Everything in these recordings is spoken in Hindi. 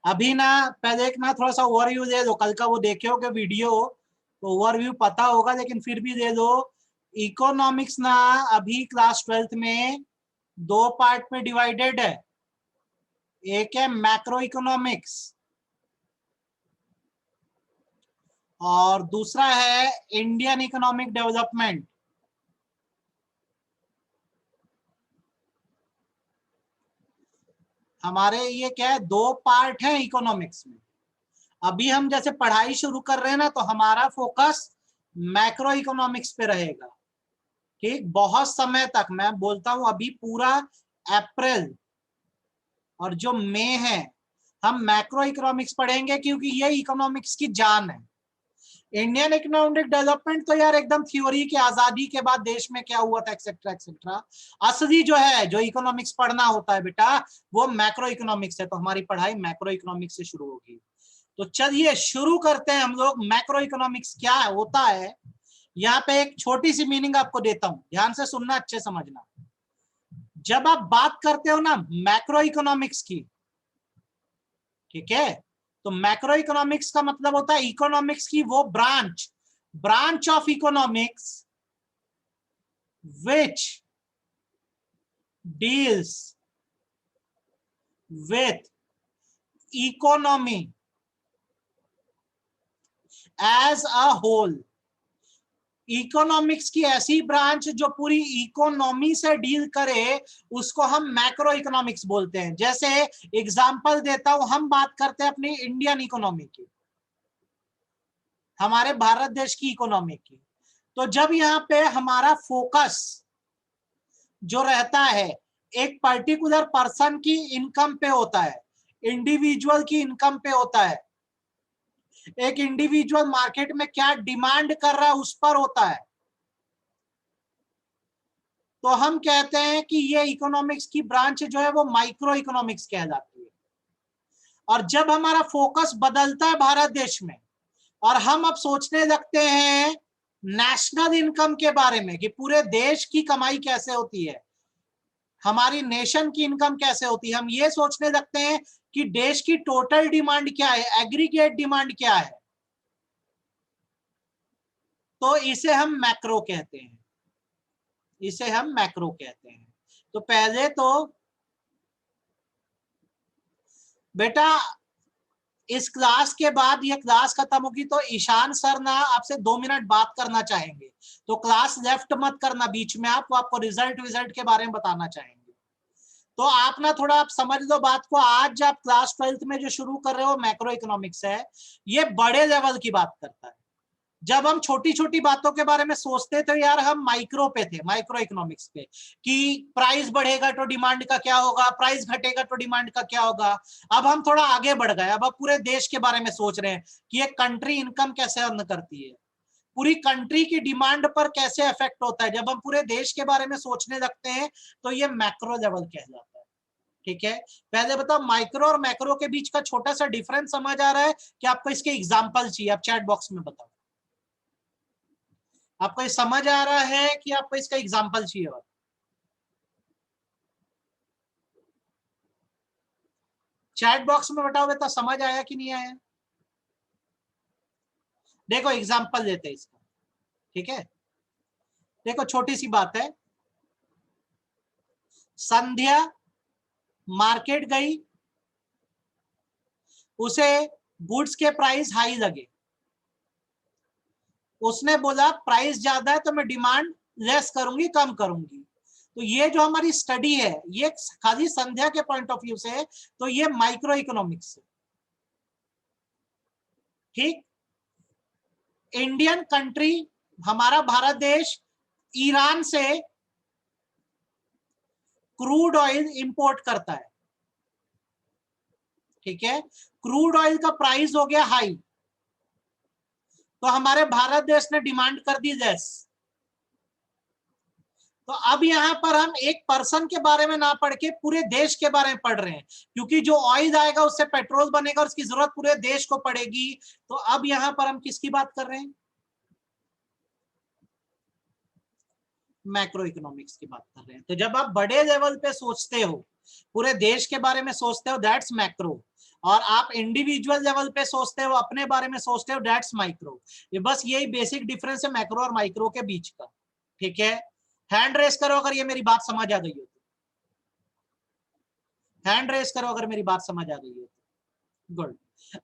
अभी ना पहले एक ना थोड़ा सा ओवरव्यू दे दो, कल का वो देखे हो वीडियो तो ओवरव्यू पता होगा, लेकिन फिर भी दे दो। इकोनॉमिक्स ना अभी क्लास 12th में दो पार्ट में डिवाइडेड है। एक है मैक्रो इकोनॉमिक्स और दूसरा है इंडियन इकोनॉमिक डेवलपमेंट। हमारे ये क्या है, दो पार्ट है इकोनॉमिक्स में। अभी हम जैसे पढ़ाई शुरू कर रहे हैं ना, तो हमारा फोकस मैक्रो इकोनॉमिक्स पे रहेगा। ठीक, बहुत समय तक मैं बोलता हूं, अभी पूरा अप्रैल और जो मई है हम मैक्रो इकोनॉमिक्स पढ़ेंगे, क्योंकि ये इकोनॉमिक्स की जान है। इंडियन इकोनॉमिक डेवलपमेंट तो यार एकदम थ्योरी की, आजादी के बाद देश में क्या हुआ था एक्सेट्रा एक्सेट्रा। असली जो है, जो इकोनॉमिक्स पढ़ना होता है बेटा, वो मैक्रो इकोनॉमिक्स है। तो हमारी पढ़ाई मैक्रो इकोनॉमिक्स से शुरू होगी। तो चलिए शुरू करते हैं हम लोग। मैक्रो इकोनॉमिक्स क्या होता है, यहाँ पे एक छोटी सी मीनिंग आपको देता हूं, ध्यान से सुनना, अच्छे समझना। जब आप बात करते हो ना मैक्रो इकोनॉमिक्स की, ठीक है, तो मैक्रो इकोनॉमिक्स का मतलब होता है इकोनॉमिक्स की वो branch of economics which deals with economy as a whole। Economics की ऐसी ब्रांच जो पूरी इकोनॉमी से डील करे, उसको हम मैक्रो इकोनॉमिक्स बोलते हैं। जैसे एग्जांपल देता हूं, हम बात करते हैं अपनी इंडियन इकोनॉमी की, हमारे भारत देश की इकोनॉमी की। तो जब यहाँ पे हमारा फोकस जो रहता है एक पर्टिकुलर पर्सन की इनकम पे होता है, इंडिविजुअल की इनकम पे होता है, एक इंडिविजुअल मार्केट में क्या डिमांड कर रहा है उस पर होता है, तो हम कहते हैं कि ये इकोनॉमिक्स की ब्रांच जो है वो माइक्रो इकोनॉमिक्स कहलाती है। और जब हमारा फोकस बदलता है भारत देश में और हम अब सोचने लगते हैं नेशनल इनकम के बारे में, कि पूरे देश की कमाई कैसे होती है, हमारी नेशन की इनकम कैसे होती है, हम ये सोचने लगते हैं कि देश की टोटल डिमांड क्या है, एग्रीगेट डिमांड क्या है, तो इसे हम मैक्रो कहते हैं। इसे हम मैक्रो कहते हैं। तो पहले तो बेटा इस क्लास के बाद, ये क्लास खत्म होगी तो ईशान सर ना आपसे 2 मिनट बात करना चाहेंगे। तो क्लास लेफ्ट मत करना बीच में, आप वो आपको रिजल्ट के बारे में बताना चाहेंगे। तो आप ना थोड़ा आप समझ लो बात को। आज आप क्लास 12th में जो शुरू कर रहे हो मैक्रो इकोनॉमिक्स है, ये बड़े लेवल की बात करता है। जब हम छोटी छोटी बातों के बारे में सोचते थे यार, हम माइक्रो पे थे, माइक्रो इकोनॉमिक्स पे, कि प्राइस बढ़ेगा तो डिमांड का क्या होगा, प्राइस घटेगा तो डिमांड का क्या होगा। अब हम थोड़ा आगे बढ़ गए, अब पूरे देश के बारे में सोच रहे हैं कि एक कंट्री इनकम कैसे अर्न करती है, पूरी कंट्री की डिमांड पर कैसे इफेक्ट होता है। जब हम पूरे देश के बारे में सोचने लगते हैं तो ये मैक्रो लेवल कहलाता है। ठीक है, पहले बताओ माइक्रो और मैक्रो के बीच का छोटा सा डिफरेंस समझ आ रहा है कि आपको इसके एग्जांपल चाहिए? आप चैट बॉक्स में बताओ, आपको ये समझ आ रहा है कि आपको इसका एग्जांपल चाहिए? और चैट बॉक्स में बताओगे तो समझ आया कि नहीं आया? देखो एग्जांपल देते हैं इसका। ठीक है, देखो छोटी सी बात है। संध्या मार्केट गई, उसे गुड्स के प्राइस हाई लगे, उसने बोला प्राइस ज्यादा है तो मैं डिमांड लेस करूंगी, कम करूंगी। तो ये जो हमारी स्टडी है ये खाली संध्या के पॉइंट ऑफ व्यू से, तो ये माइक्रो इकोनॉमिक्स है। ठीक, इंडियन कंट्री, हमारा भारत देश ईरान से क्रूड ऑयल इंपोर्ट करता है। ठीक है, क्रूड ऑयल का प्राइस हो गया हाई, तो हमारे भारत देश ने डिमांड कर दी लेस। तो अब यहां पर हम एक पर्सन के बारे में ना पढ़ के पूरे देश के बारे में पढ़ रहे हैं, क्योंकि जो ऑयल आएगा उससे पेट्रोल बनेगा और उसकी जरूरत पूरे देश को पड़ेगी। तो अब यहां पर हम किसकी बात कर रहे हैं? मैक्रो इकोनॉमिक्स की बात कर रहे हैं। तो जब आप बड़े लेवल पे सोचते हो पूरे देश के बारे में सोचते हो, दैट्स मैक्रो। और आप इंडिविजुअल लेवल पे सोचते हो, अपने बारे में सोचते हो, दैट्स माइक्रो। ये बस यही बेसिक डिफरेंस है मैक्रो और माइक्रो के बीच का। ठीक है, हैंड रेस करो अगर ये मेरी बात समझ आ गई हो तो, हैंड रेस करो अगर मेरी बात समझ आ गई हो तो। गुड।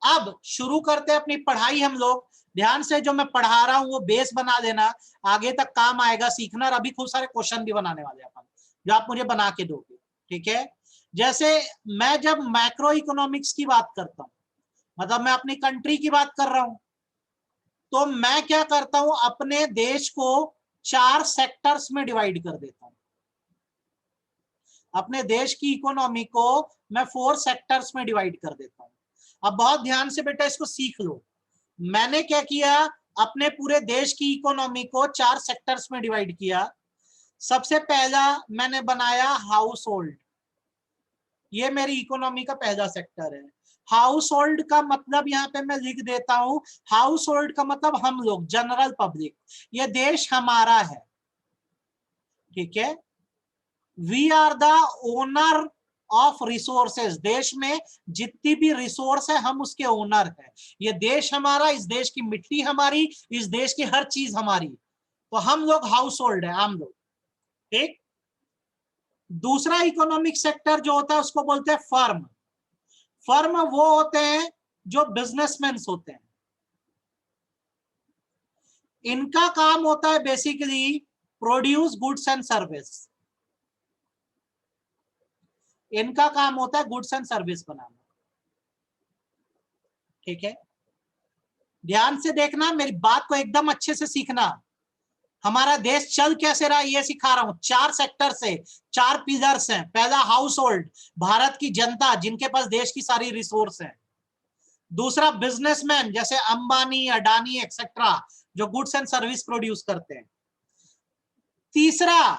अब शुरू करते हैं अपनी पढ़ाई हम लोग। ध्यान से जो मैं पढ़ा रहा हूं वो बेस बना देना, आगे तक काम आएगा सीखना। और अभी खूब सारे क्वेश्चन भी बनाने वाले अपन, जो आप मुझे बना के दोगे। ठीक है, जैसे मैं जब मैक्रो इकोनॉमिक्स की बात करता हूं, मतलब मैं अपनी कंट्री की बात कर रहा हूं, तो मैं क्या करता हूं, अपने देश को 4 सेक्टर्स में डिवाइड कर देता हूं। अपने देश की इकोनॉमी को मैं 4 सेक्टर्स में डिवाइड कर देता हूं। अब बहुत ध्यान से बेटा इसको सीख लो। मैंने क्या किया, अपने पूरे देश की इकोनॉमी को 4 सेक्टर्स में डिवाइड किया। सबसे पहला मैंने बनाया हाउस होल्ड। ये मेरी इकोनॉमी का पहला सेक्टर है। हाउस होल्ड का मतलब यहां पे मैं लिख देता हूं, हाउस होल्ड का मतलब हम लोग, जनरल पब्लिक। ये देश हमारा है। ठीक है, we are the owner of resources. देश में जितनी भी रिसोर्स है हम उसके ओनर हैं। ये देश हमारा, इस देश की मिट्टी हमारी, इस देश की हर चीज हमारी। तो हम लोग हाउस होल्ड है, हम लोग। ठीक। दूसरा इकोनॉमिक सेक्टर जो होता है उसको बोलते हैं फर्म। फर्म वो होते हैं जो बिजनेसमैन होते हैं। इनका काम होता है basically produce goods and service. इनका काम होता है गुड्स एंड सर्विस बनाना। ठीक है, ध्यान से देखना, मेरी बात को एकदम अच्छे से सीखना। हमारा देश चल कैसे रहा ये सिखा रहा हूं। 4 सेक्टर से 4 पिलर्स हैं। पहला हाउस होल्ड, भारत की जनता जिनके पास देश की सारी रिसोर्स है। दूसरा बिजनेसमैन, जैसे अंबानी, अडानी एक्सेट्रा, जो गुड्स एंड सर्विस प्रोड्यूस करते हैं। तीसरा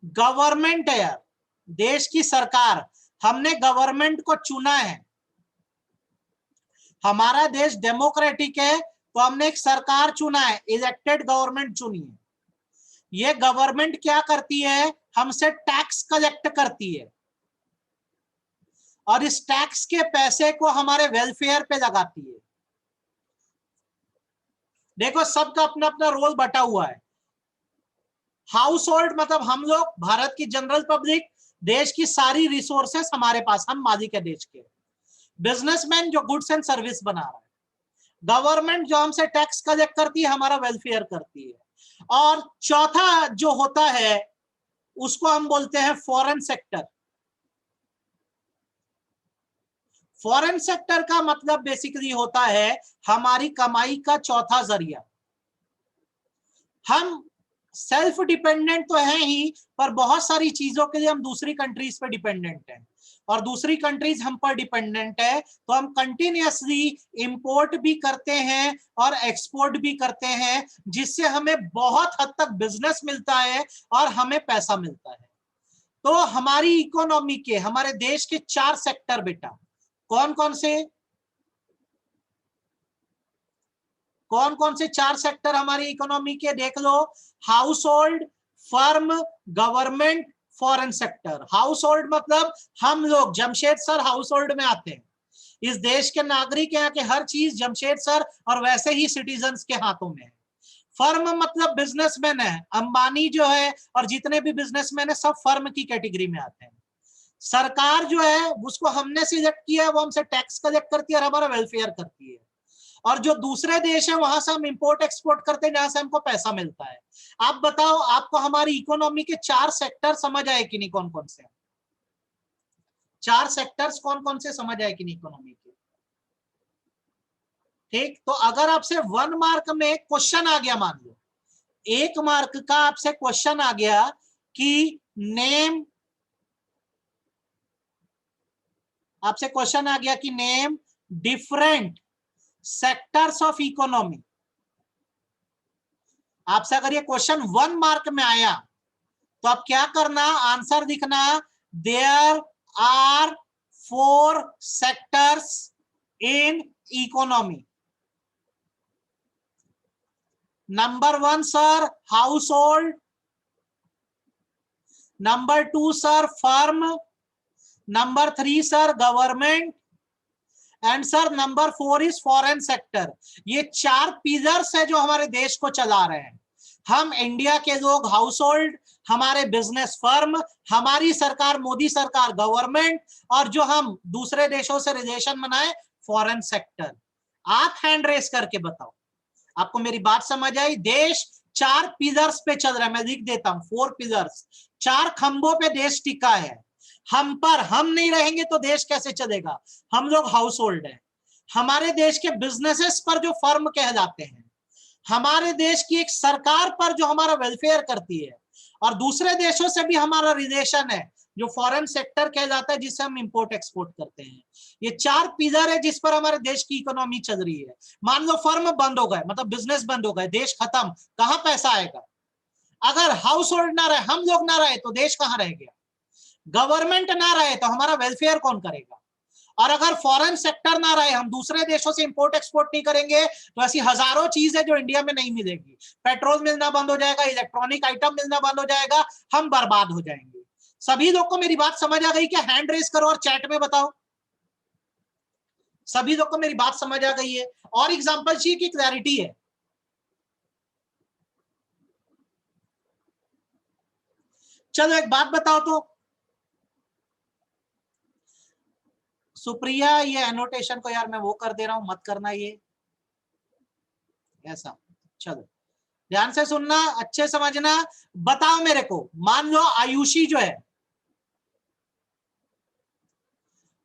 गवर्नमेंट है, देश की सरकार। हमने गवर्नमेंट को चुना है, हमारा देश डेमोक्रेटिक है, तो हमने एक सरकार चुना है, इलेक्टेड गवर्नमेंट चुनी है। ये गवर्नमेंट क्या करती है, हमसे टैक्स कलेक्ट करती है और इस टैक्स के पैसे को हमारे वेलफेयर पे लगाती है। देखो सबका अपना अपना रोल बटा हुआ है। हाउस होल्ड मतलब हम लोग, भारत की जनरल पब्लिक, देश की सारी रिसोर्सेस हमारे पास, हम मालिक है देश के। बिजनेसमैन जो गुड्स एंड सर्विस बना रहा है। गवर्नमेंट जो हमसे टैक्स कलेक्ट करती है, हमारा वेलफेयर करती है। और चौथा जो होता है उसको हम बोलते हैं फॉरेन सेक्टर। फॉरेन सेक्टर का मतलब बेसिकली होता है हमारी कमाई का चौथा जरिया। हम सेल्फ डिपेंडेंट तो है ही, पर बहुत सारी चीजों के लिए हम दूसरी कंट्रीज पे डिपेंडेंट हैं, और दूसरी कंट्रीज हम पर डिपेंडेंट है, तो हम कंटिन्यूअसली इंपोर्ट भी करते हैं और एक्सपोर्ट भी करते हैं, जिससे हमें बहुत हद तक बिजनेस मिलता है और हमें पैसा मिलता है। तो हमारी इकोनॉमी के, हमारे देश के 4 सेक्टर बेटा, कौन कौन से, कौन कौन से 4 सेक्टर हमारी इकोनॉमी के, देख लो। Household, firm, government, foreign sector. Household मतलब हम लोग, जमशेद सर हाउस होल्ड में आते हैं। इस देश के नागरिक, यहाँ के हर चीज जमशेद सर और वैसे ही सिटीजन्स के हाथों में है। फर्म मतलब बिजनेसमैन है, अंबानी जो है और जितने भी बिजनेसमैन है सब फर्म की कैटेगरी में आते हैं। सरकार जो है उसको हमने सिलेक्ट किया है, वो हमसे टैक्स कलेक्ट करती है और हमारा वेलफेयर करती है। और जो दूसरे देश है वहां से हम इंपोर्ट एक्सपोर्ट करते हैं, जहां से हमको पैसा मिलता है। आप बताओ, आपको हमारी इकोनॉमी के 4 सेक्टर समझ आए कि नहीं, कौन कौन से 4 सेक्टर्स कौन कौन से समझ आए कि नहीं इकोनॉमी के। ठीक, तो अगर आपसे 1 मार्क में क्वेश्चन आ गया, मान लो 1 मार्क का आपसे क्वेश्चन आ गया कि नेम, आपसे क्वेश्चन आ गया कि name different sectors of economy. आपसे अगर ये क्वेश्चन 1 मार्क में आया तो आप क्या करना, आंसर लिखना, there are 4 sectors in economy. Number 1 sir household, number 2 sir firm, number 3 sir government, and sir number 4 is foreign sector. ये 4 पिलर्स है जो हमारे देश को चला रहे हैं। हम इंडिया के लोग हाउस होल्ड, हमारे बिजनेस फर्म, हमारी सरकार मोदी सरकार गवर्नमेंट, और जो हम दूसरे देशों से रिलेशन बनाए फॉरेन सेक्टर। आप हैंड रेस करके बताओ, आपको मेरी बात समझ आई? देश 4 पिलर्स पे चल रहा है, मैं लिख देता हूं 4 पिलर्स, 4 खंभों पे देश टिका है। हम पर हम नहीं रहेंगे तो देश कैसे चलेगा? हम लोग हाउस होल्ड है, हमारे देश के बिजनेसेस पर जो फर्म कहलाते हैं, हमारे देश की एक सरकार पर जो हमारा वेलफेयर करती है, और दूसरे देशों से भी हमारा रिलेशन है जो फॉरेन सेक्टर कहलाता है, जिससे हम इंपोर्ट एक्सपोर्ट करते हैं। ये 4 पिलर है जिस पर हमारे देश की इकोनॉमी चल रही है। मान लो फर्म बंद हो गए, मतलब बिजनेस बंद हो गए, देश खत्म, कहां पैसा आएगा? अगर हाउस होल्ड ना रहे, हम लोग ना रहे, तो देश कहां रह गया? गवर्नमेंट ना रहे तो हमारा वेलफेयर कौन करेगा? और अगर फॉरेन सेक्टर ना रहे, हम दूसरे देशों से इंपोर्ट एक्सपोर्ट नहीं करेंगे, तो ऐसी हजारों चीजें जो इंडिया में नहीं मिलेगी। पेट्रोल मिलना बंद हो जाएगा, इलेक्ट्रॉनिक आइटम मिलना बंद हो जाएगा, हम बर्बाद हो जाएंगे। सभी लोग को मेरी बात समझ आ गई क्या? हैंड रेस करो और चैट में बताओ। सभी लोग को मेरी बात समझ आ गई है? और एग्जांपल चाहिए कि क्लैरिटी है? चलो एक बात बताओ तो, सुप्रिया, ये एनोटेशन को यार मैं वो कर दे रहा हूं, मत करना ये ऐसा। चलो ध्यान से सुनना, अच्छे समझना। बताओ मेरे को, मान लो आयुषी जो है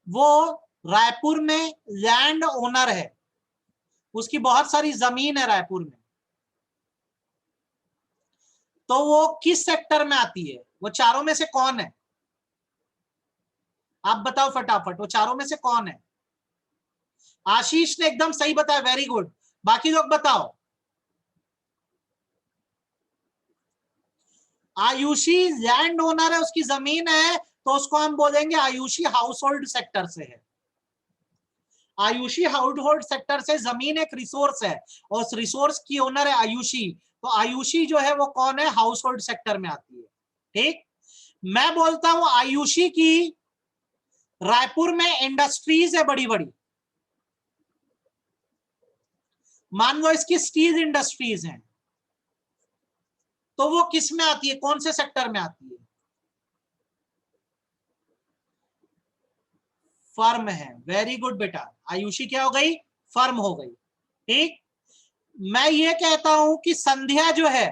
वो रायपुर में लैंड ओनर है, उसकी बहुत सारी जमीन है रायपुर में, तो वो किस सेक्टर में आती है? वो चारों में से कौन है? आप बताओ फटाफट, वो चारों में से कौन है? आशीष ने एकदम सही बताया, वेरी गुड। बाकी लोग बताओ। आयुषी लैंड ओनर है, उसकी जमीन है, तो उसको हम बोलेंगे आयुषी हाउस होल्ड सेक्टर से है। आयुषी हाउस होल्ड सेक्टर से, जमीन एक रिसोर्स है और उस रिसोर्स की ओनर है आयुषी, तो आयुषी जो है वो कौन है? हाउस होल्ड सेक्टर में आती है। ठीक, मैं बोलता हूं आयुषी की रायपुर में इंडस्ट्रीज है बड़ी बड़ी, मान लो इसकी स्टील इंडस्ट्रीज हैं, तो वो किस में आती है? कौन से सेक्टर में आती है? फर्म है। वेरी गुड बेटा, आयुषी क्या हो गई? फर्म हो गई। ठीक, मैं ये कहता हूं कि संध्या जो है,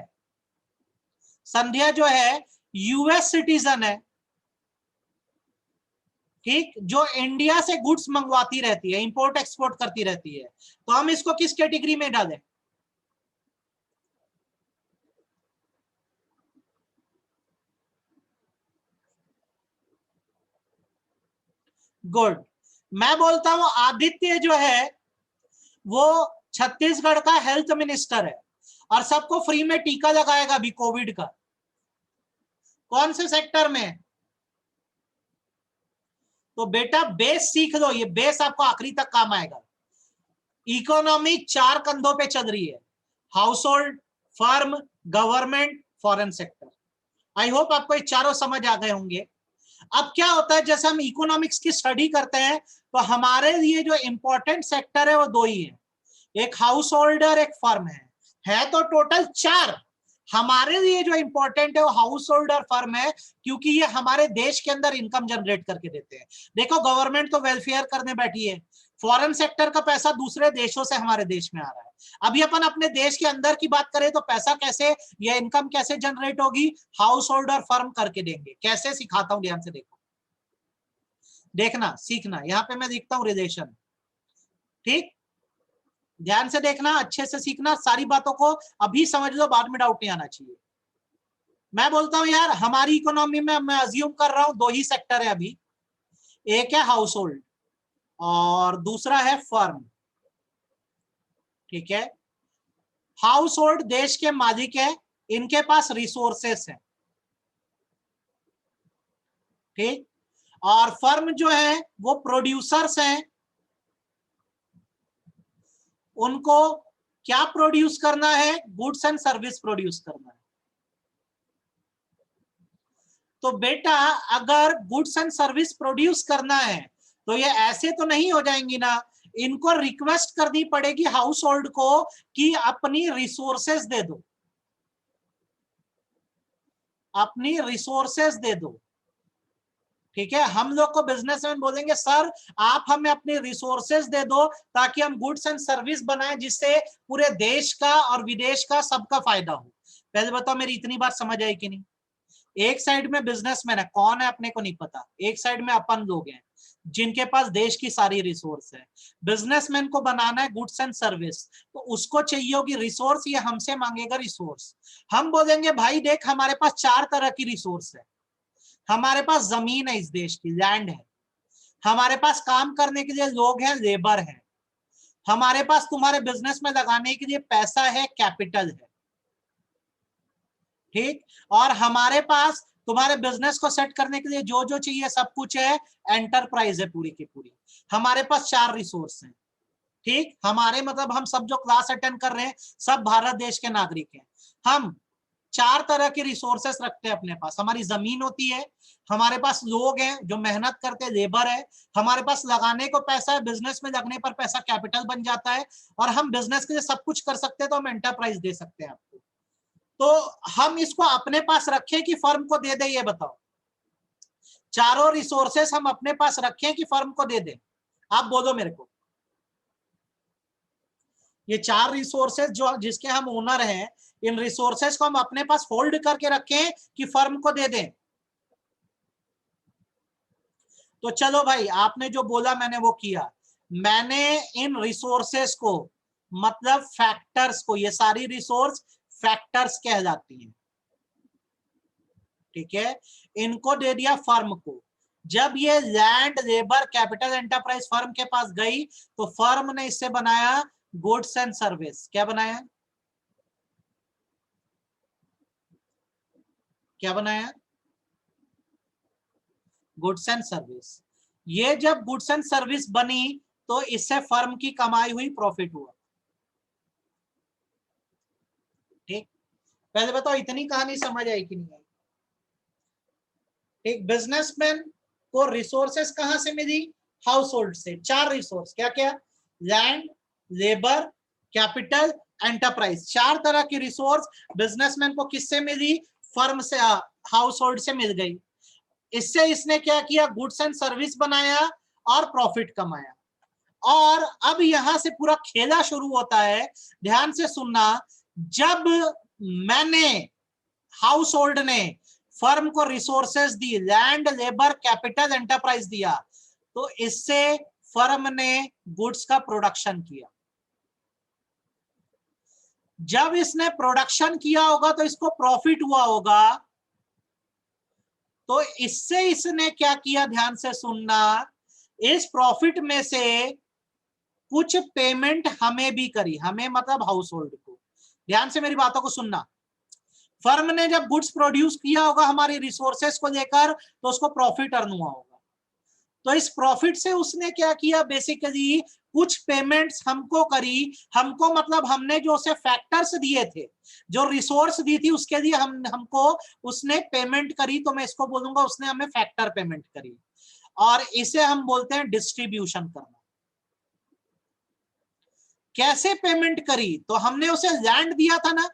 संध्या जो है यूएस सिटीजन है, ठीक, जो इंडिया से गुड्स मंगवाती रहती है, इंपोर्ट एक्सपोर्ट करती रहती है, तो हम इसको किस कैटेगरी में डालें? गुड। मैं बोलता हूं आदित्य जो है वो छत्तीसगढ़ का हेल्थ मिनिस्टर है और सबको फ्री में टीका लगाएगा अभी कोविड का। कौन से सेक्टर में? तो बेटा बेस सीख लो, ये बेस आपको आखिरी तक काम आएगा। इकोनॉमी 4 कंधों पे चल रही है, house hold, firm, government, foreign sector. I hope आपको ये चारों समझ आ गए होंगे। अब क्या होता है, जैसे हम इकोनॉमिक्स की स्टडी करते हैं तो हमारे लिए जो इंपॉर्टेंट सेक्टर है वो 2 ही है, एक हाउस होल्डर, एक फर्म है तो टोटल 4। हमारे लिए जो इंपॉर्टेंट है वो हाउस होल्ड और फर्म है, क्योंकि ये हमारे देश के अंदर इनकम जनरेट करके देते हैं। देखो गवर्नमेंट तो वेलफेयर करने बैठी है, फॉरेन सेक्टर का पैसा दूसरे देशों से हमारे देश में आ रहा है। अभी अपन अपने देश के अंदर की बात करें तो पैसा कैसे, ये इनकम कैसे जनरेट होगी? हाउस होल्ड और फर्म करके देंगे। कैसे सिखाता हूं, ध्यान से देखो, देखना सीखना, यहां पे मैं लिखता हूं रिलेशन। ठीक, ध्यान से देखना, अच्छे से सीखना, सारी बातों को अभी समझ लो, बाद में डाउट नहीं आना चाहिए। मैं बोलता हूं यार हमारी इकोनॉमी में मैं अज्यूम कर रहा हूं 2 ही सेक्टर है अभी, एक है हाउस होल्ड और दूसरा है फर्म। ठीक है, हाउस होल्ड देश के मालिक है, इनके पास रिसोर्सेस है, ठीक, और फर्म जो है वो प्रोड्यूसर्स हैं, उनको क्या प्रोड्यूस करना है? गुड्स एंड सर्विस प्रोड्यूस करना है। तो बेटा अगर गुड्स एंड सर्विस प्रोड्यूस करना है तो ये ऐसे तो नहीं हो जाएंगी ना, इनको रिक्वेस्ट करनी पड़ेगी हाउस होल्ड को कि अपनी रिसोर्सेस दे दो, अपनी रिसोर्सेस दे दो। ठीक है, हम लोग को बिजनेसमैन बोलेंगे सर आप हमें अपने रिसोर्सेज दे दो ताकि हम गुड्स एंड सर्विस बनाएं जिससे पूरे देश का और विदेश का सबका फायदा हो। पहले बताओ मेरी इतनी बात समझ आई कि नहीं? एक साइड में बिजनेसमैन है, कौन है अपने को नहीं पता, एक साइड में अपन लोग हैं जिनके पास देश की सारी रिसोर्स है। बिजनेसमैन को बनाना है गुड्स एंड सर्विस, तो उसको चाहिए होगी रिसोर्स, ये हमसे मांगेगा रिसोर्स। हम बोलेंगे भाई देख हमारे पास 4 तरह की रिसोर्स है, हमारे पास जमीन है, इस देश की लैंड है, हमारे पास काम करने के लिए लोग हैं, लेबर है, हमारे पास तुम्हारे बिजनेस में लगाने के लिए पैसा है, कैपिटल है, ठीक, और हमारे पास तुम्हारे बिजनेस को सेट करने के लिए जो जो चाहिए सब कुछ है, एंटरप्राइज है पूरी की पूरी। हमारे पास 4 रिसोर्स हैं, ठीक। हमारे मतलब हम सब जो क्लास अटेंड कर रहे हैं सब भारत देश के नागरिक हैं। हम 4 तरह के रिसोर्सेस रखते हैं अपने पास। हमारी जमीन होती है, हमारे पास लोग हैं जो मेहनत करते हैं, लेबर है, हमारे पास लगाने को पैसा है, बिजनेस में लगने पर पैसा कैपिटल बन जाता है, और हम बिजनेस के लिए सब कुछ कर सकते हैं, तो हम एंटरप्राइज दे सकते हैं आपको। तो हम इसको अपने पास रखें कि फर्म को दे दे, ये बताओ। चारों रिसोर्सेस हम अपने पास रखें कि फर्म को दे दे, आप बोलो मेरे को। ये 4 रिसोर्सेस जो जिसके हम ओनर हैं, इन रिसोर्सेस को हम अपने पास होल्ड करके रखें कि फर्म को दे दें। तो चलो भाई आपने जो बोला मैंने वो किया। मैंने इन रिसोर्सेस को मतलब फैक्टर्स को, ये सारी रिसोर्स फैक्टर्स कहलाती हैं, ठीक है, इनको दे दिया फर्म को। जब ये land labour capital enterprise firm के पास गई तो फर्म ने इससे बनाया गुड्स एंड सर्विस। क्या बनाया? क्या बनाया? Goods and service. ये जब गुड्स एंड सर्विस बनी तो इससे फर्म की कमाई हुई, प्रॉफिट हुआ, ठीक। पहले बताओ इतनी कहानी समझ आई कि नहीं आई? एक बिजनेसमैन को रिसोर्सेस कहां से मिली? हाउस होल्ड से। 4 रिसोर्स, क्या क्या? Land, labour, capital, enterprise. 4 तरह की रिसोर्स बिजनेसमैन को किससे मिली? फर्म से, हाउस होल्ड से मिल गई। इससे इसने क्या किया? गुड्स एंड सर्विस बनाया और प्रॉफिट कमाया। और अब यहां से पूरा खेला शुरू होता है, ध्यान से सुनना। जब मैंने, हाउस होल्ड ने फर्म को रिसोर्सेस दी, लैंड, लेबर, कैपिटल, एंटरप्राइज दिया, तो इससे फर्म ने गुड्स का प्रोडक्शन किया। जब इसने प्रोडक्शन किया होगा तो इसको प्रॉफिट हुआ होगा, तो इससे इसने क्या किया? ध्यान से सुनना। इस प्रॉफिट में से कुछ पेमेंट हमें भी करी, हमें मतलब हाउस होल्ड को। ध्यान से मेरी बातों को सुनना। फर्म ने जब गुड्स प्रोड्यूस किया होगा हमारी रिसोर्सेस को लेकर, तो उसको प्रॉफिट अर्न हुआ होगा। तो इस प्रॉफिट से उसने क्या किया? बेसिकली कुछ पेमेंट्स हमको करी। हमको मतलब हमने जो उसे फैक्टर्स दिए थे, जो रिसोर्स दी थी, उसके लिए हमको उसने पेमेंट करी। तो मैं इसको बोलूंगा उसने हमें फैक्टर पेमेंट करी, और इसे हम बोलते हैं डिस्ट्रीब्यूशन करना। कैसे पेमेंट करी? तो हमने उसे लैंड दिया था ना,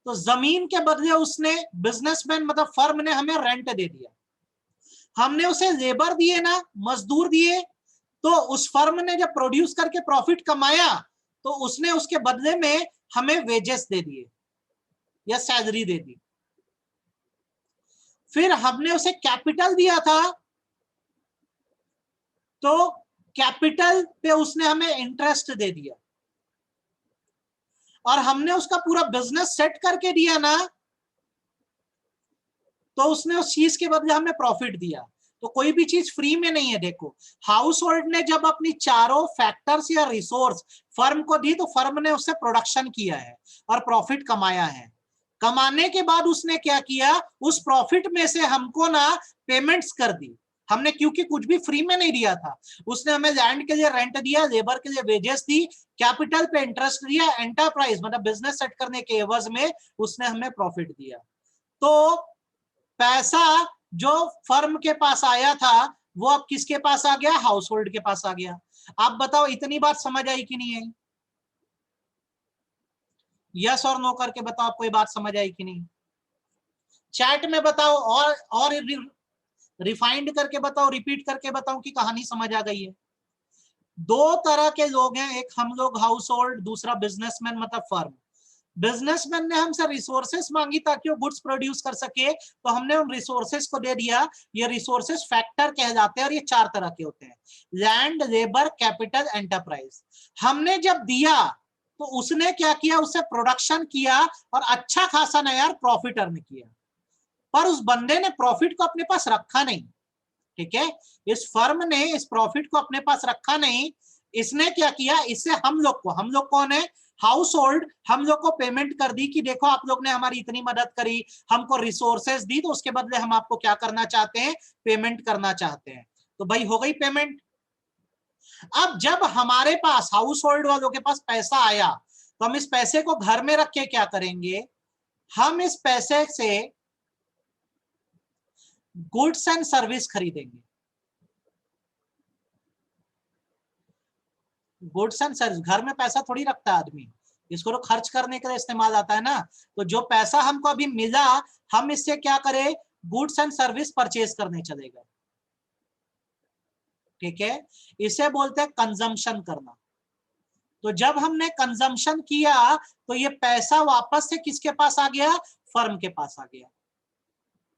तो जमीन के बदले उसने, बिजनेसमैन मतलब फर्म ने हमें रेंट दे दिया। हमने उसे लेबर दिए ना, मजदूर दिए, तो उस फर्म ने जब प्रोड्यूस करके प्रॉफिट कमाया तो उसने उसके बदले में हमें वेजेस दे दिए या सैलरी दे दी। फिर हमने उसे कैपिटल दिया था, तो कैपिटल पे उसने हमें इंटरेस्ट दे दिया। और हमने उसका पूरा बिजनेस सेट करके दिया ना, तो उसने उस चीज के बदले हमें प्रॉफिट दिया। तो कोई भी चीज फ्री में नहीं है। देखो, हाउस होल्ड ने जब अपनी चारों फैक्टर्स या रिसोर्स फर्म को दी, तो फर्म ने उससे प्रोडक्शन किया है और प्रॉफिट कमाया है। कमाने के बाद उसने क्या किया? उस प्रॉफिट में से हमको ना पेमेंट्स कर दी। हमने क्योंकि कुछ भी फ्री में नहीं दिया था, उसने हमें लैंड के लिए रेंट दिया, लेबर के लिए वेजेस दी, कैपिटल पे इंटरेस्ट दिया, एंटरप्राइज मतलब बिजनेस सेट करने के एवज में उसने हमें प्रॉफिट दिया। तो पैसा जो फर्म के पास आया था वो अब किसके पास आ गया? हाउस होल्ड के पास आ गया। आप बताओ इतनी बात समझ आई कि नहीं आई? यस और नो करके बताओ आपको ये बात समझ आई कि नहीं? चैट में बताओ और रिफाइंड करके बताओ, रिपीट करके बताओ कि कहानी समझ आ गई है। दो तरह के लोग हैं, एक हम लोग हाउस होल्ड, दूसरा बिजनेसमैन मतलब फर्म। बिजनेसमैन ने हमसे रिसोर्सेस मांगी ताकि वो गुड्स प्रोड्यूस कर सके, तो हमने उन रिसोर्सेस को दे दिया। ये रिसोर्सेस फैक्टर कहे जाते हैं और ये चार तरह के होते हैं: लैंड, लेबर, कैपिटल, एंटरप्राइज। हमने जब दिया तो उसने क्या किया? उससे प्रोडक्शन किया और अच्छा खासा ना यार प्रॉफिट अर्न किया, पर उस बंदे ने प्रॉफिट को अपने पास रखा नहीं। ठीक है, इस फर्म ने इस प्रॉफिट को अपने पास रखा नहीं। इसने क्या किया? इससे हम लोग कौन है? हाउस होल्ड, हम लोग को पेमेंट कर दी कि देखो आप लोग ने हमारी इतनी मदद करी, हमको रिसोर्सेस दी, तो उसके बदले हम आपको क्या करना चाहते हैं? पेमेंट करना चाहते हैं। तो भाई हो गई पेमेंट। अब जब हमारे पास हाउस होल्ड वालों के पास पैसा आया तो हम इस पैसे को घर में रख के क्या करेंगे? हम इस पैसे से गुड्स एंड सर्विस खरीदेंगे। गुड्स एंड सर्विस, घर में पैसा थोड़ी रखता है आदमी, इसको तो खर्च करने के लिए इस्तेमाल आता है ना। तो जो पैसा हमको अभी मिला, हम इससे क्या करें? गुड्स एंड सर्विस परचेज करने चले गए। ठीक है, इसे बोलते हैं कंजम्पशन करना। तो जब हमने कंजम्पशन किया तो ये पैसा वापस से किसके पास आ गया? फर्म के पास आ गया।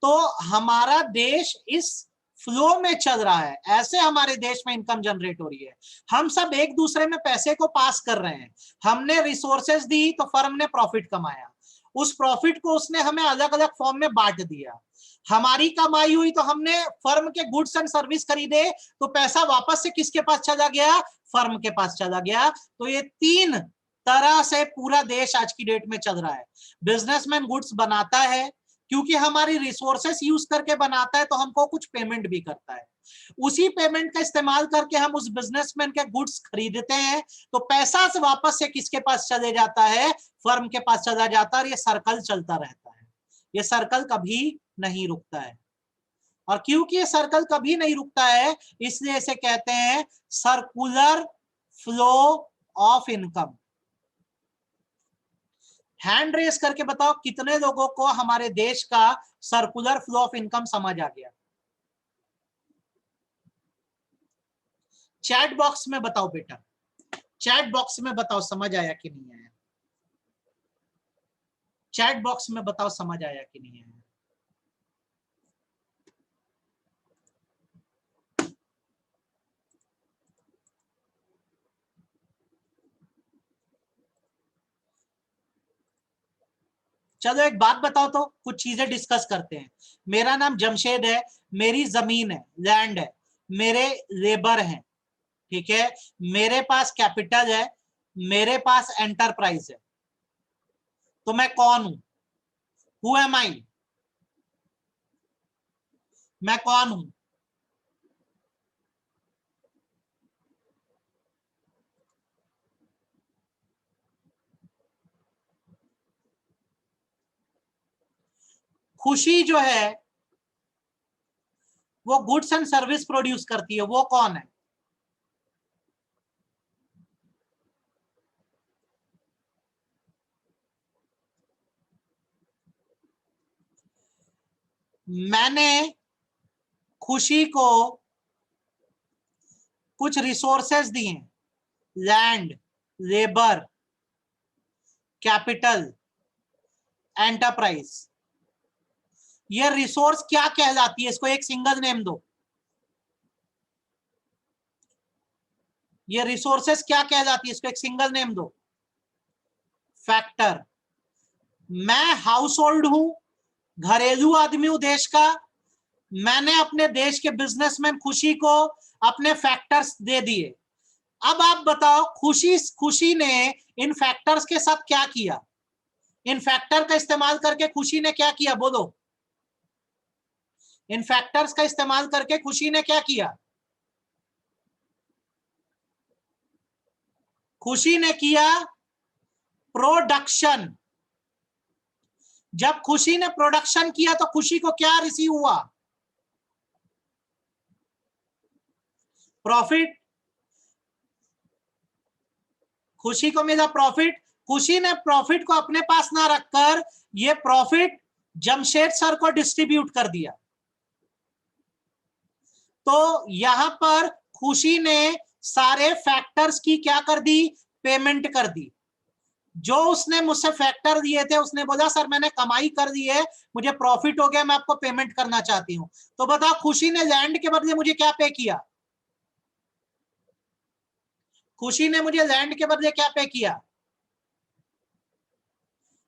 तो हमारा देश इस फ्लो में चल रहा है, ऐसे हमारे देश में इनकम जनरेट हो रही है। हम सब एक दूसरे में पैसे को पास कर रहे हैं। हमने रिसोर्सेज दी तो फर्म ने प्रॉफिट कमाया, उस प्रॉफिट को उसने हमें अलग अलग फॉर्म में बांट दिया। हमारी कमाई हुई तो हमने फर्म के गुड्स एंड सर्विस खरीदे, तो पैसा वापस से किसके पास चला गया? फर्म के पास चला गया। तो ये तीन तरह से पूरा देश आज की डेट में चल रहा है। बिजनेसमैन गुड्स बनाता है, क्योंकि हमारी रिसोर्सेस यूज करके बनाता है तो हमको कुछ पेमेंट भी करता है। उसी पेमेंट का इस्तेमाल करके हम उस बिजनेसमैन के गुड्स खरीदते हैं, तो पैसा से वापस से किसके पास चले जाता है? फर्म के पास चला जाता है, और ये सर्कल चलता रहता है। ये सर्कल कभी नहीं रुकता है, और क्योंकि ये सर्कल कभी नहीं रुकता है इसलिए इसे कहते हैं circular flow of income. Hand raise करके बताओ कितने लोगों को हमारे देश का सर्कुलर फ्लो ऑफ इनकम समझ आ गया? चैट बॉक्स में बताओ बेटा, चैट बॉक्स में बताओ समझ आया कि नहीं आया? चैट बॉक्स में बताओ समझ आया कि नहीं आया? चलो एक बात बताओ, तो कुछ चीजें डिस्कस करते हैं। मेरा नाम जमशेद है, मेरी जमीन है, लैंड है, मेरे लेबर हैं, ठीक है, मेरे पास कैपिटल है, मेरे पास एंटरप्राइज है। तो मैं कौन हूं? हु एम आई? मैं कौन हूं? खुशी जो है वो गुड्स एंड सर्विस प्रोड्यूस करती है, वो कौन है? मैंने खुशी को कुछ रिसोर्सेस दिए, लैंड, लेबर, कैपिटल, एंटरप्राइज। ये रिसोर्स क्या कहलाती है? इसको एक सिंगल नेम दो। ये रिसोर्सेस क्या कहलाती है? इसको एक सिंगल नेम दो। फैक्टर। मैं हाउस होल्ड हूं, घरेलू आदमी हूं देश का। मैंने अपने देश के बिजनेसमैन खुशी को अपने फैक्टर्स दे दिए। अब आप बताओ खुशी खुशी ने इन फैक्टर्स के साथ क्या किया? इन फैक्टर का इस्तेमाल करके खुशी ने क्या किया? बोलो। इन फैक्टर्स का इस्तेमाल करके खुशी ने क्या किया? खुशी ने किया प्रोडक्शन। जब खुशी ने प्रोडक्शन किया तो खुशी को क्या रिसीव हुआ? प्रॉफिट। खुशी को मिला प्रॉफिट। खुशी ने प्रॉफिट को अपने पास ना रखकर ये प्रॉफिट जमशेद सर को डिस्ट्रीब्यूट कर दिया। तो यहां पर खुशी ने सारे फैक्टर्स की क्या कर दी? पेमेंट कर दी। जो उसने मुझसे फैक्टर दिए थे उसने बोला सर मैंने कमाई कर दी है, मुझे प्रॉफिट हो गया, मैं आपको पेमेंट करना चाहती हूं। तो बताओ खुशी ने लैंड के बदले मुझे क्या पे किया? खुशी ने मुझे लैंड के बदले क्या पे किया?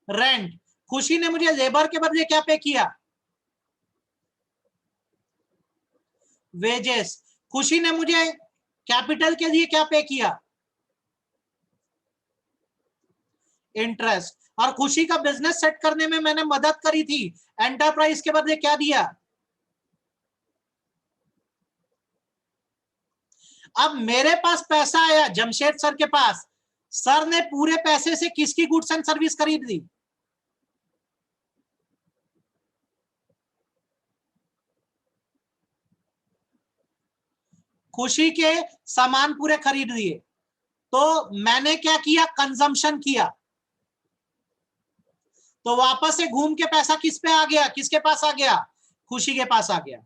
रेंट। खुशी ने मुझे लेबर के बदले क्या पे किया? वेजेस। खुशी ने मुझे कैपिटल के लिए क्या पे किया? इंटरेस्ट। और खुशी का बिजनेस सेट करने में मैंने मदद करी थी, एंटरप्राइज के बदले क्या दिया? अब मेरे पास पैसा आया जमशेद सर के पास, सर ने पूरे पैसे से किसकी गुड्स एंड सर्विस खरीद ली? खुशी के सामान पूरे खरीद लिए। तो मैंने क्या किया? कंजम्पशन किया। तो वापस से घूम के पैसा किस पे आ गया? किसके पास आ गया? खुशी के पास आ गया।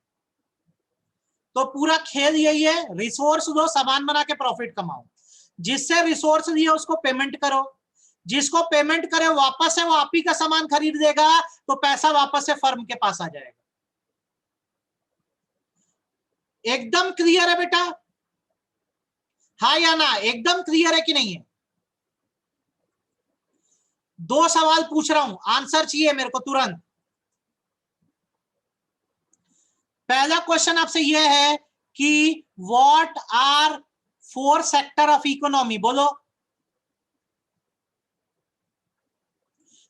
तो पूरा खेल यही है, रिसोर्स दो, सामान बना के प्रॉफिट कमाओ। जिससे रिसोर्स दिया उसको पेमेंट करो, जिसको पेमेंट करे वापस से वो आप ही का सामान खरीद देगा, तो पैसा वापस से फर्म के पास आ जाएगा। एकदम क्लियर है बेटा? हाँ या ना? एकदम क्लियर है कि नहीं है? दो सवाल पूछ रहा हूं, आंसर चाहिए मेरे को तुरंत। पहला क्वेश्चन आपसे यह है कि what are four sector of economy? बोलो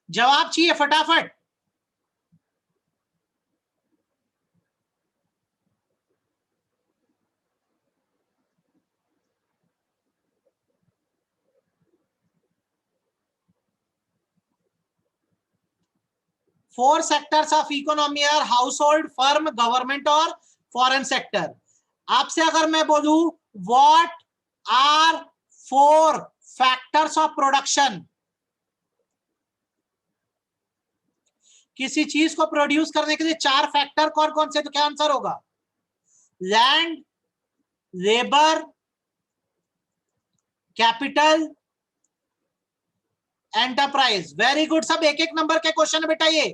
जवाब चाहिए फटाफट। Four sectors of economy are household, firm, government और फॉरेन सेक्टर। आपसे अगर मैं बोलूं what are four factors of production, किसी चीज को प्रोड्यूस करने के लिए चार फैक्टर कौन कौन से, तो क्या आंसर होगा? Land, labour, capital, enterprise. Very good, सब एक एक नंबर के क्वेश्चन है बेटा ये।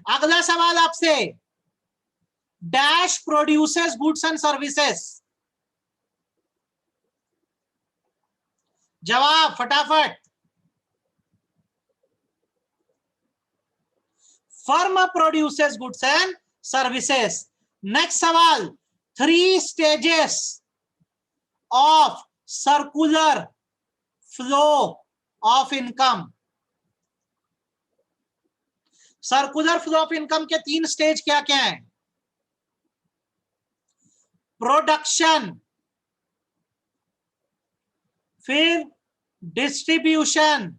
अगला सवाल आपसे, dash produces goods and services? जवाब फटाफट। Firm produces goods and services. Next सवाल, three stages of circular flow of income. Circular flow of income के तीन स्टेज क्या क्या हैं? प्रोडक्शन, फिर डिस्ट्रीब्यूशन,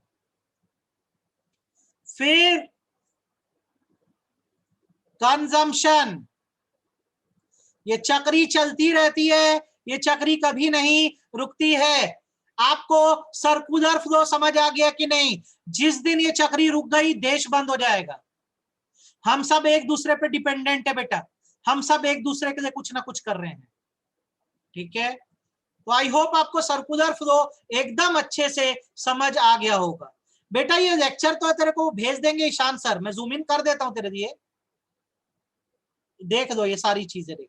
फिर कंजम्पशन। ये चक्री चलती रहती है, ये चक्री कभी नहीं रुकती है। आपको सर्कुलर फ्लो समझ आ गया कि नहीं? जिस दिन ये चक्री रुक गई देश बंद हो जाएगा। हम सब एक दूसरे पे डिपेंडेंट है बेटा, हम सब एक दूसरे के लिए कुछ ना कुछ कर रहे हैं, ठीक है? तो आई होप आपको सर्कुलर फ्लो एकदम अच्छे से समझ आ गया होगा। बेटा ये लेक्चर तो तेरे को भेज देंगे ईशान सर, मैं जूम इन कर देता हूं तेरे लिए, देख लो ये सारी चीजें देख।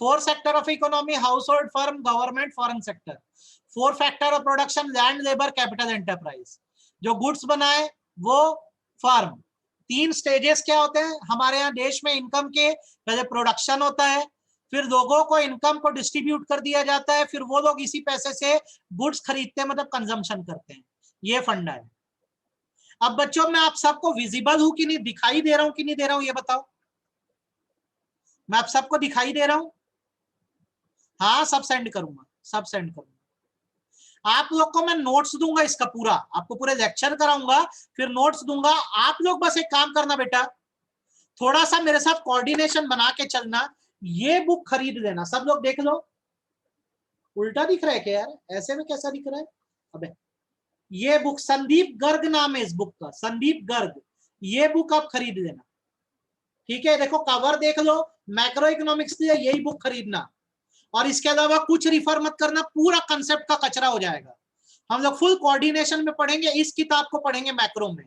Four sector of economy, house hold, firm, government, foreign sector. Four factor of production, land, labour, capital, enterprise. जो गुड्स बनाए वो फर्म। तीन स्टेजेस क्या होते हैं हमारे यहाँ देश में इनकम के? पहले प्रोडक्शन होता है, फिर लोगों को इनकम को डिस्ट्रीब्यूट कर दिया जाता है, फिर वो लोग इसी पैसे से गुड्स खरीदते हैं, मतलब कंजम्पशन करते हैं। ये फंडा है। अब बच्चों मैं आप सबको विजिबल हूं कि नहीं, दिखाई दे रहा हूं कि नहीं दे रहा हूं, ये बताओ। मैं आप सबको दिखाई दे रहा हूं? हाँ सब सेंड करूंगा, सब सेंड करूंगा। आप लोग को मैं नोट्स दूंगा इसका पूरा, आपको पूरे लेक्चर कराऊंगा, फिर नोट्स दूंगा। आप लोग बस एक काम करना बेटा, थोड़ा सा मेरे साथ कोऑर्डिनेशन बना के चलना। ये बुक खरीद लेना, सब लोग देख लो। उल्टा दिख रहा है क्या यार? ऐसे में कैसा दिख रहा है? अबे ये बुक संदीप गर्ग नाम है इस बुक का, संदीप गर्ग। ये बुक आप खरीद लेना, ठीक है? देखो कवर देख लो, मैक्रो इकोनॉमिक्स की यही बुक खरीदना, और इसके अलावा कुछ रिफर मत करना, पूरा कंसेप्ट का कचरा हो जाएगा। हम लोग फुल कोऑर्डिनेशन में पढ़ेंगे, इस किताब को पढ़ेंगे मैक्रो में।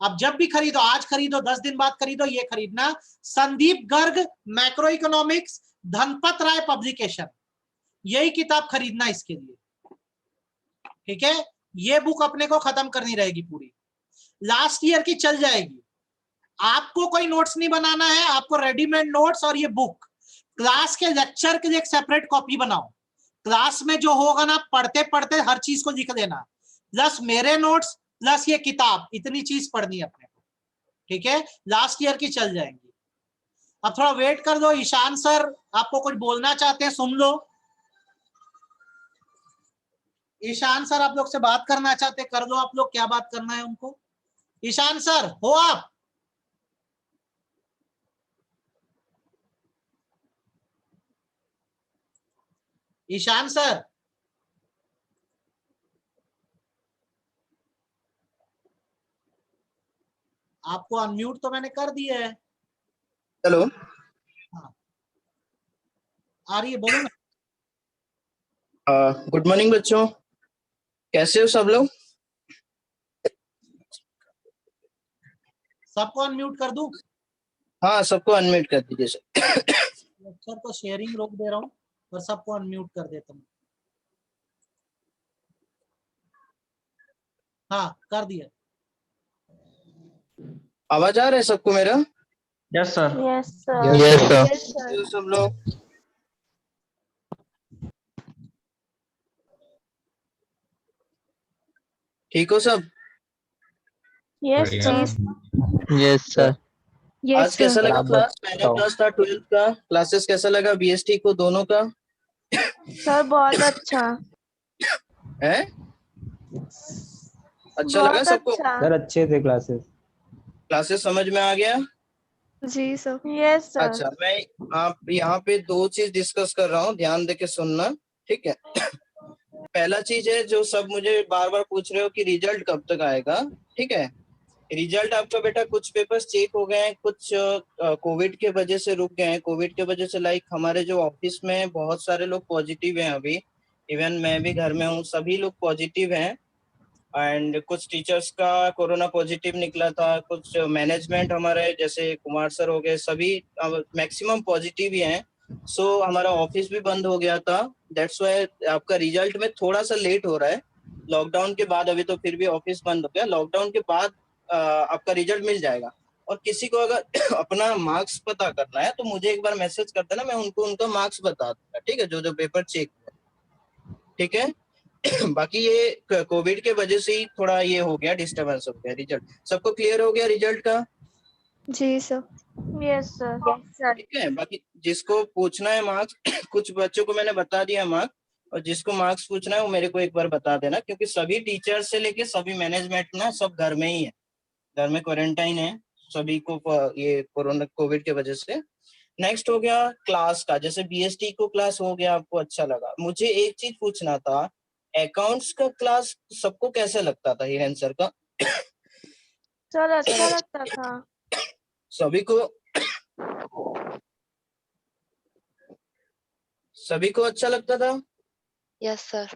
अब जब भी खरीदो, आज खरीदो, 10 दिन बाद खरीदो, ये खरीदना संदीप गर्ग मैक्रो इकोनॉमिक्स, धनपत राय पब्लिकेशन, यही किताब खरीदना इसके लिए, ठीक है? ये बुक अपने को खत्म करनी रहेगी पूरी, लास्ट ईयर की चल जाएगी। आपको कोई नोट्स नहीं बनाना है, आपको रेडीमेड नोट्स और ये बुक, क्लास के लेक्चर के लिए एक सेपरेट कॉपी बनाओ। क्लास में जो होगा ना, पढ़ते पढ़ते हर चीज को लिख लेना, प्लस मेरे नोट्स प्लस ये किताब, इतनी चीज पढ़नी है अपने को, ठीक है? लास्ट ईयर की चल जाएंगी। अब थोड़ा वेट कर दो, ईशान सर आपको कुछ बोलना चाहते हैं, सुन लो। ईशान सर आप लोग से बात करना चाहते, कर दो आप लोग, क्या बात करना है उनको। ईशान सर हो आप? ईशान सर, आपको अनम्यूट तो मैंने कर दिया है। हेलो, हाँ आ रही है, बोलो ना। गुड मॉर्निंग बच्चों, कैसे हो सब लोग? सबको अनम्यूट कर दूं? हाँ, सबको अनम्यूट कर दीजिए सर। लेक्चर को शेयरिंग रोक दे रहा हूँ और सबको अनम्यूट कर देता हूँ। हाँ कर दिया। आवाज आ रहा है सबको मेरा? Yes sir. Yes sir. Yes sir. Yes कैसे हो सर। सब लोग? ठीक हो सब? Yes sir. Yes sir. आज कैसा लगा क्लास? पहला क्लास था 12th का, क्लासेस कैसा लगा बीएसटी को दोनों का? सर बहुत अच्छा। है? अच्छा लगा बहुत सबको? अच्छा। सर अच्छे थे क्लासेस। क्लासेस समझ में आ गया? जी सर। Yes sir. अच्छा, मैं आप यहाँ पे दो चीज डिस्कस कर रहा हूँ, ध्यान देके सुनना, ठीक है? पहला चीज है जो सब मुझे बार बार पूछ रहे हो कि रिजल्ट कब तक आएगा, ठीक है? रिजल्ट आपका बेटा कुछ पेपर्स चेक हो गए हैं, कुछ कोविड के वजह से रुक गए हैं। कोविड के वजह से लाइक हमारे जो ऑफिस में बहुत सारे लोग पॉजिटिव हैं अभी, इवन मैं भी घर में हूँ, सभी लोग पॉजिटिव हैं। एंड कुछ टीचर्स का कोरोना पॉजिटिव निकला था, कुछ मैनेजमेंट हमारे जैसे कुमार सर हो गए, सभी मैक्सिमम पॉजिटिव ही हैं। सो हमारा ऑफिस भी बंद हो गया था, दैट्स व्हाई आपका रिजल्ट में थोड़ा सा लेट हो रहा है। लॉकडाउन के बाद, अभी तो फिर भी ऑफिस बंद हो गया, लॉकडाउन के बाद आपका रिजल्ट मिल जाएगा। और किसी को अगर अपना मार्क्स पता करना है तो मुझे एक बार मैसेज कर देना, मैं उनको उनका मार्क्स बता दूंगा, ठीक है? जो जो पेपर चेक हुआ, ठीक है? बाकी ये कोविड के वजह से ही थोड़ा ये हो गया, डिस्टर्बेंस हो गया। रिजल्ट सबको क्लियर हो गया रिजल्ट का? जी sir. Yes sir. Yes sir. ठीक है, बाकी जिसको पूछना है मार्क्स कुछ बच्चों को मैंने बता दिया मार्क्स, और जिसको मार्क्स पूछना है वो मेरे को एक बार बता देना, क्योंकि सभी टीचर से लेके सभी मैनेजमेंट ना सब घर में ही है, घर में क्वारंटाइन है सभी को, ये कोरोना कोविड के वजह से। नेक्स्ट हो गया क्लास का, जैसे बीएसटी को क्लास हो गया, आपको अच्छा लगा। मुझे एक चीज पूछना था, अकाउंट्स का क्लास सबको कैसे लगता था हिरेन सर का? सर अच्छा लगता था। सभी को अच्छा लगता था? Yes sir.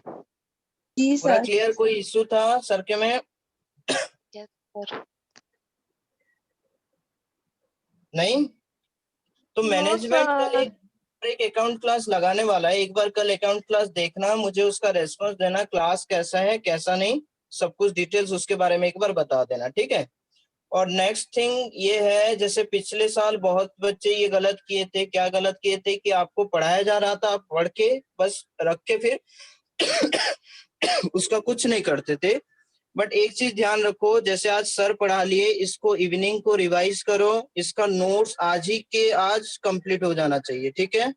जी पूरा सर। क्लियर? कोई इश्यू था सर के में? Yes sir. नहीं? तो नो मैनेजमेंट कल सर। एक अकाउंट क्लास लगाने वाला है, एक बार कल अकाउंट क्लास देखना, मुझे उसका रेस्पॉन्स देना, क्लास कैसा है कैसा नहीं, सब कुछ डिटेल्स उसके बारे में एक बार बता देना, ठीक है? और नेक्स्ट थिंग ये है, जैसे पिछले साल बहुत बच्चे ये गलत किए थे, क्या गलत किए थे कि आपको पढ़ाया जा रहा था, आप पढ़ के बस रख के फिर उसका कुछ नहीं करते थे। बट एक चीज ध्यान रखो, जैसे आज सर पढ़ा लिए, इसको इवनिंग को रिवाइज करो, इसका नोट्स आज ही के आज कंप्लीट हो जाना चाहिए, ठीक है?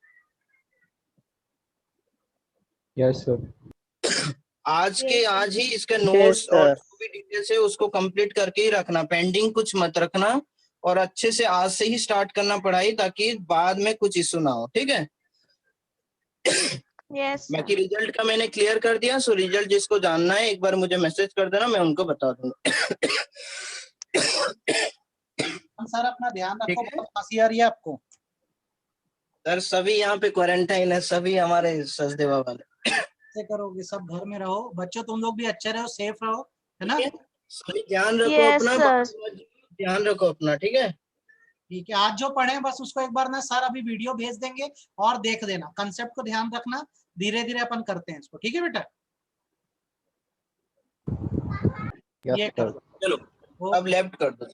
Yes sir. आज के Yes, sir. आज ही इसके नोट्स sir. और जो भी डिटेल्स है उसको कंप्लीट करके ही रखना, पेंडिंग कुछ मत रखना, और अच्छे से आज से ही स्टार्ट करना पढ़ाई, ताकि बाद में कुछ इशू ना हो, ठीक है। Yes, sir. बाकी रिजल्ट का मैंने क्लियर कर दिया, सो रिजल्ट जिसको जानना है एक बार मुझे मैसेज कर देना, मैं उनको बता दूंगा। सर अपना ध्यान रखो, ठीक है। बहुत खांसी आ रही है आपको। सर सभी यहाँ पे क्वारंटाइन है, सभी हमारे सचदेवा वाले। कैसे करोगे, सब घर में रहो, बच्चों तुम लोग भी अच्छे रहो, सेफ रहो, है ना। सभी ध्यान रखो Yes, अपना, sir. ध्यान रखो अपना, ठीक है। ठीक है, आज जो पढ़े बस उसको एक बार ना सर अभी वीडियो भेज देंगे और देख देना, कंसेप्ट को ध्यान रखना, धीरे धीरे अपन करते हैं इसको, ठीक है बेटा। Yes, ये sir. कर दो। चलो अब लेफ्ट कर दो।